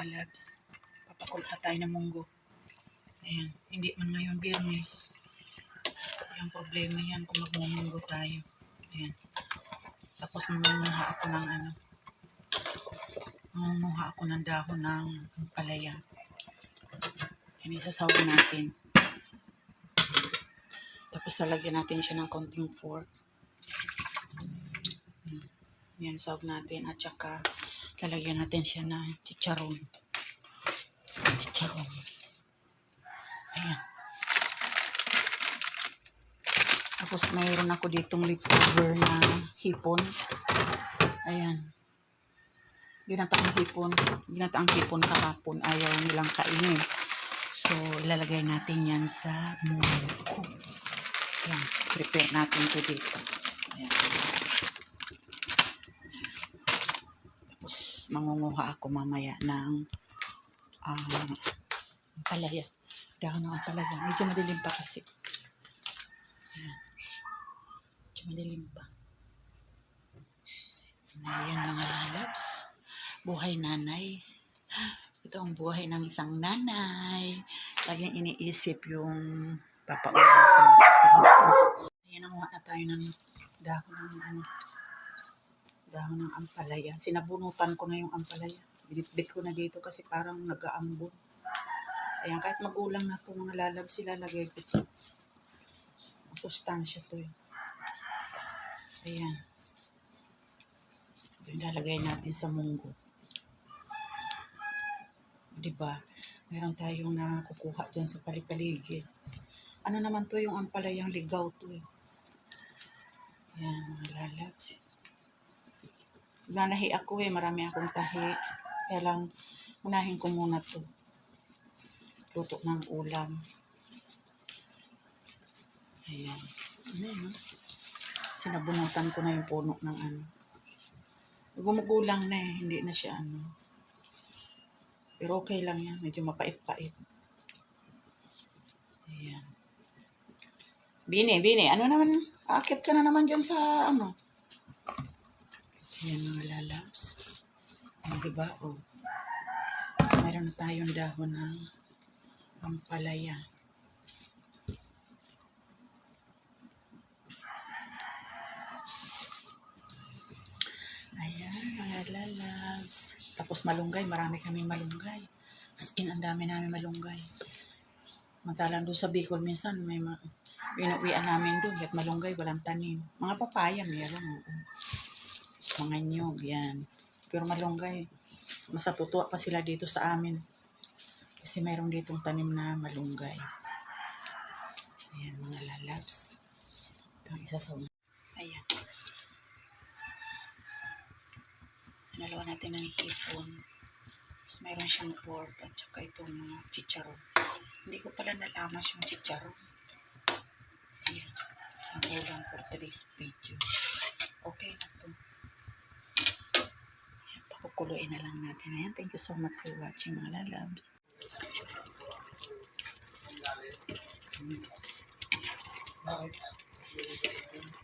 lalabs. Papakulta tayo ng munggo. Ayan, hindi man ngayon Biyernes. Yung problema yan kung magmumunggo tayo. Ayan. Tapos mangunguha ako ng dahon ng palaya. Yan, isasawag natin. Tapos lalagyan natin siya ng konting pork. Yan, sawag natin. At saka lalagyan natin siya ng chicharon. Ayan. Tapos mayroon ako ditong leftover na hipon. Ayan. Ginataang hipon kahapon. Ayaw nilang kainin. So, ilalagay natin yan sa munggo. Ayan. Prepare natin ito dito. Ayan. Tapos, mangunguha ako mamaya ng palaya. Dahon ng palaya. Medyo madilim pa kasi. Ayan. Medyo madilim pa. Ayan mga lalabs. Buhay nanay. Ito ang buhay ng isang nanay. Laging iniisip yung papauwi sa ayan, nanguha na tayo ng dahon ng ampalaya. Sinabunutan ko na yung ampalaya. Binitbit ko na dito kasi parang nag-aambon. Ayan, kahit magulang na ito mga lalabs, sila lagay ko ito. Sustansya to eh. Ayan. Ito yung lalagay natin sa munggo. Diba? Meron tayong nakukuha dyan sa palipaligid. Ano naman to yung ampalayang ligaw to eh. Ayan, mga lalabs. Nanahi ako eh. Marami akong tahi. Kaya lang, unahin ko muna to. Luto ng ulam. Ayan. Ayan, sinabunutan ko na yung puno ng Gumugulang na eh. Hindi na siya Pero okay lang yan. Medyo mapait-pait. Ayan. Bini. Ano naman? Aakit ka na naman dyan sa Ayan mga lalabs. Ayan, diba? So, mayroon na tayong dahon ng ampalaya. Ayan mga lalabs. Tapos malunggay. Marami kaming malunggay. As in, ang dami namin malunggay. Matalang doon sa Bicol minsan, may binuwian namin doon. At malunggay, walang tanim. Mga papaya, meron. Tapos mga nyog, yan. Pero malunggay, mas natutuwa pa sila dito sa amin. Kasi mayroong ditong tanim na malunggay. Ayan, mga lalabs. Ito ang isa sa ayan. Nalawa natin ng hipon. Tapos mayroon siyang pork at saka itong mga chicharon. Hindi ko pala nalamas yung chicharon. Ayan. Ang ulam for today's video. Okay na ito. Ayan, pakukuluin na lang natin. Ayan, thank you so much for watching mga lalabs. Okay.